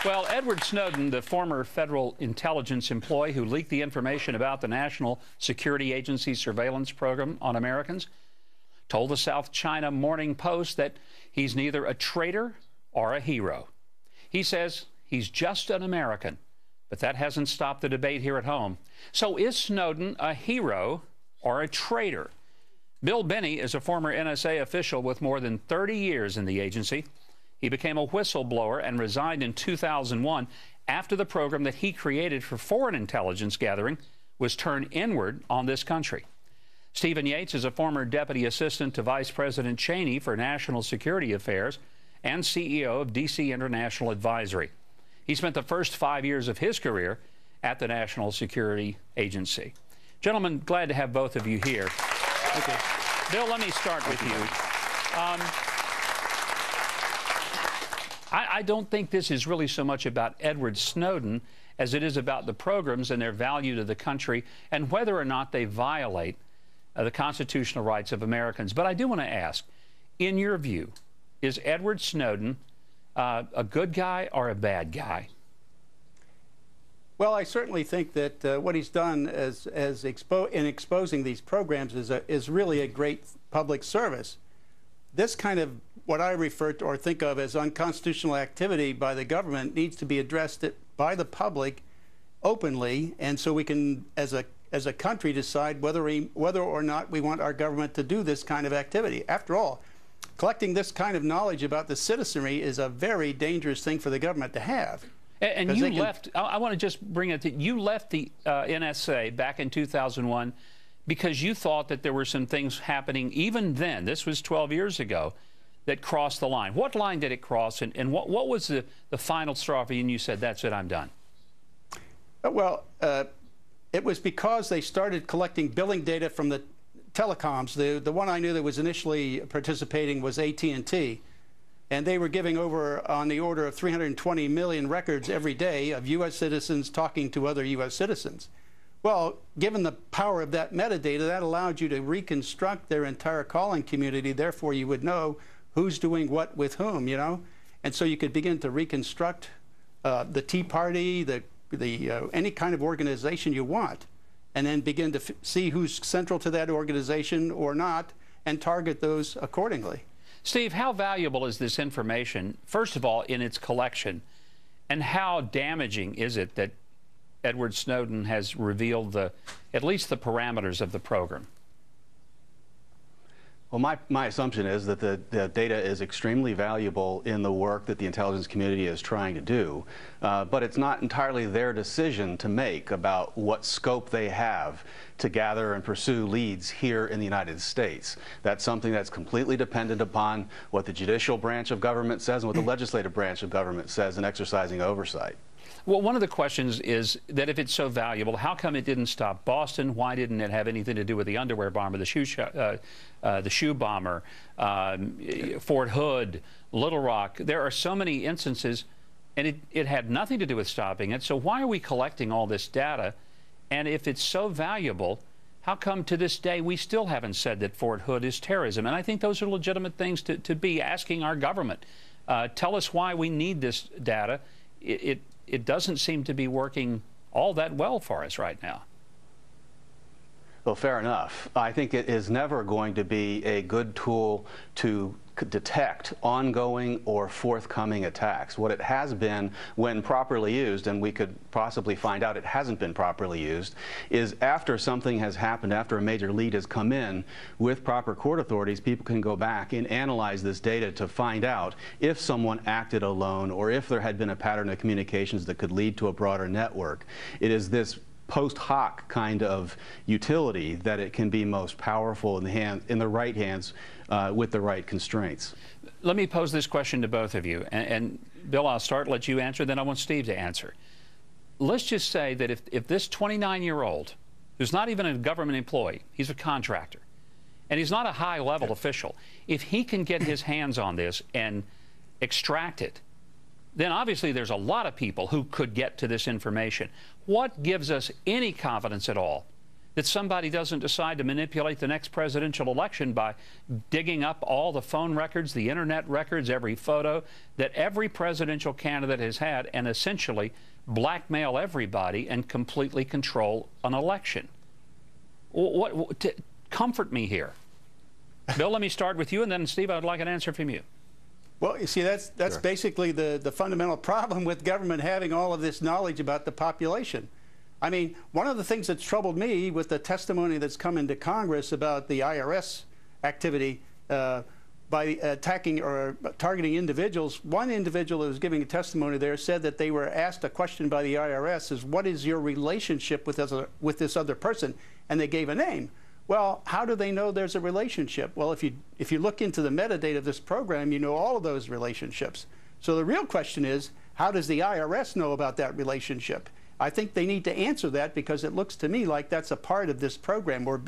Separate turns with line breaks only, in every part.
Well, Edward Snowden, the former federal intelligence employee who leaked the information about the National Security Agency surveillance program on Americans, told the South China Morning Post that he's neither a traitor or a hero. He says he's just an American, but that hasn't stopped the debate here at home. So is Snowden a hero or a traitor? Bill Binney is a former NSA official with more than 30 years in the agency. He became a whistleblower and resigned in 2001 after the program that he created for foreign intelligence gathering was turned inward on this country. Stephen Yates is a former deputy assistant to Vice President Cheney for National Security Affairs and CEO of DC International Advisory. He spent the first 5 years of his career at the National Security Agency. Gentlemen, glad to have both of you here. Okay. Bill, let me start with you. I don't think this is really so much about Edward Snowden as it is about the programs and their value to the country and whether or not they violate the constitutional rights of Americans. But I do want to ask, in your view, is Edward Snowden a good guy or a bad guy?
Well, I certainly think that what he's done in exposing these programs is really a great public service. This kind of what I refer to or think of as unconstitutional activity by the government needs to be addressed by the public openly, and so we can, as a country, decide whether or not we want our government to do this kind of activity. After all, collecting this kind of knowledge about the citizenry is a very dangerous thing for the government to have.
And you left, I want to just bring it to, you left the NSA back in 2001 because you thought that there were some things happening even then, this was 12 years ago, that crossed the line. What line did it cross, and what was the final straw for you, and you said, that's it, I'm done?
Well, it was because they started collecting billing data from the telecoms. The one I knew that was initially participating was AT&T. And they were giving over on the order of 320 million records every day of U.S. citizens talking to other U.S. citizens. Well, given the power of that metadata, that allowed you to reconstruct their entire calling community. Therefore, you would know who's doing what with whom, you know? And so you could begin to reconstruct the Tea Party, any kind of organization you want, and then begin to see who's central to that organization or not, and target those accordingly.
Steve, how valuable is this information, first of all, in its collection, and how damaging is it that Edward Snowden has revealed at least the parameters of the program?
Well, my assumption is that the data is extremely valuable in the work that the intelligence community is trying to do, but it's not entirely their decision to make about what scope they have to gather and pursue leads here in the United States. That's something that's completely dependent upon what the judicial branch of government says and what the legislative branch of government says in exercising oversight.
Well, one of the questions is that if it's so valuable, how come it didn't stop Boston? Why didn't it have anything to do with the underwear bomber, the shoe bomber, Fort Hood, Little Rock? There are so many instances, and it had nothing to do with stopping it. So why are we collecting all this data? And if it's so valuable, how come to this day we still haven't said that Fort Hood is terrorism? And I think those are legitimate things to be asking our government. Tell us why we need this data. It doesn't seem to be working all that well for us right now.
Well, fair enough. I think it is never going to be a good tool to detect ongoing or forthcoming attacks. What it has been, when properly used, and we could possibly find out it hasn't been properly used, is after something has happened, after a major lead has come in, with proper court authorities, people can go back and analyze this data to find out if someone acted alone or if there had been a pattern of communications that could lead to a broader network. It is this post hoc kind of utility that it can be most powerful in the right hands with the right constraints.
Let me pose this question to both of you, and Bill, I'll start, let you answer, then I want Steve to answer. Let's just say that if this 29-year-old, who's not even a government employee, he's a contractor, and he's not a high-level official, if he can get his hands on this and extract it, then obviously there's a lot of people who could get to this information. What gives us any confidence at all that somebody doesn't decide to manipulate the next presidential election by digging up all the phone records, the internet records, every photo that every presidential candidate has had, and essentially blackmail everybody and completely control an election. Comfort me here. Bill, let me start with you, and then Steve, I'd like an answer from you.
Well, you see, that's
Sure.
basically the fundamental problem with government having all of this knowledge about the population. I mean, one of the things that's troubled me with the testimony that's come into Congress about the IRS activity by attacking or targeting individuals, one individual who was giving a testimony there said that they were asked a question by the IRS is, what is your relationship with this other person? And they gave a name. Well, how do they know there's a relationship? Well, if you look into the metadata of this program, you know all of those relationships. So the real question is, how does the IRS know about that relationship? I think they need to answer that, because it looks to me like that's a part of this program, or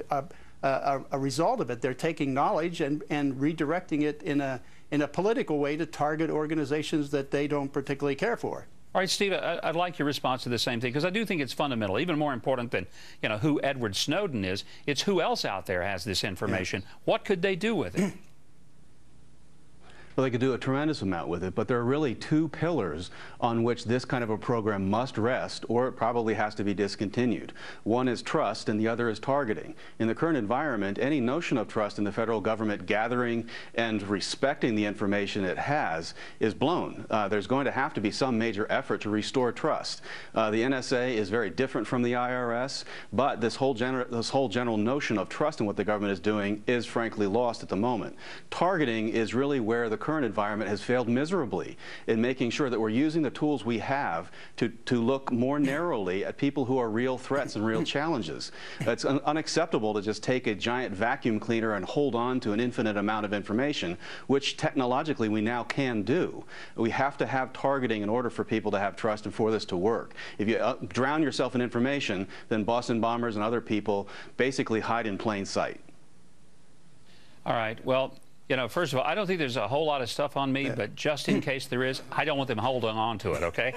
a result of it. They're taking knowledge and redirecting it in a political way to target organizations that they don't particularly care for.
All right, Steve, I'd like your response to the same thing, because I do think it's fundamental, even more important than, you know, who Edward Snowden is. It's who else out there has this information. Yeah. What could they do with it?
Well, they could do a tremendous amount with it, but there are really two pillars on which this kind of a program must rest, or it probably has to be discontinued. One is trust, and the other is targeting. In the current environment, any notion of trust in the federal government gathering and respecting the information it has is blown. There's going to have to be some major effort to restore trust. The NSA is very different from the IRS, but this whole general notion of trust in what the government is doing is frankly lost at the moment. Targeting is really where the current environment has failed miserably in making sure that we're using the tools we have to look more narrowly at people who are real threats and real challenges. It's unacceptable to just take a giant vacuum cleaner and hold on to an infinite amount of information, which technologically we now can do. We have to have targeting in order for people to have trust and for this to work. If you drown yourself in information, then Boston bombers and other people basically hide in plain sight.
All right. Well, you know, first of all, I don't think there's a whole lot of stuff on me, but just in case there is, I don't want them holding on to it, okay?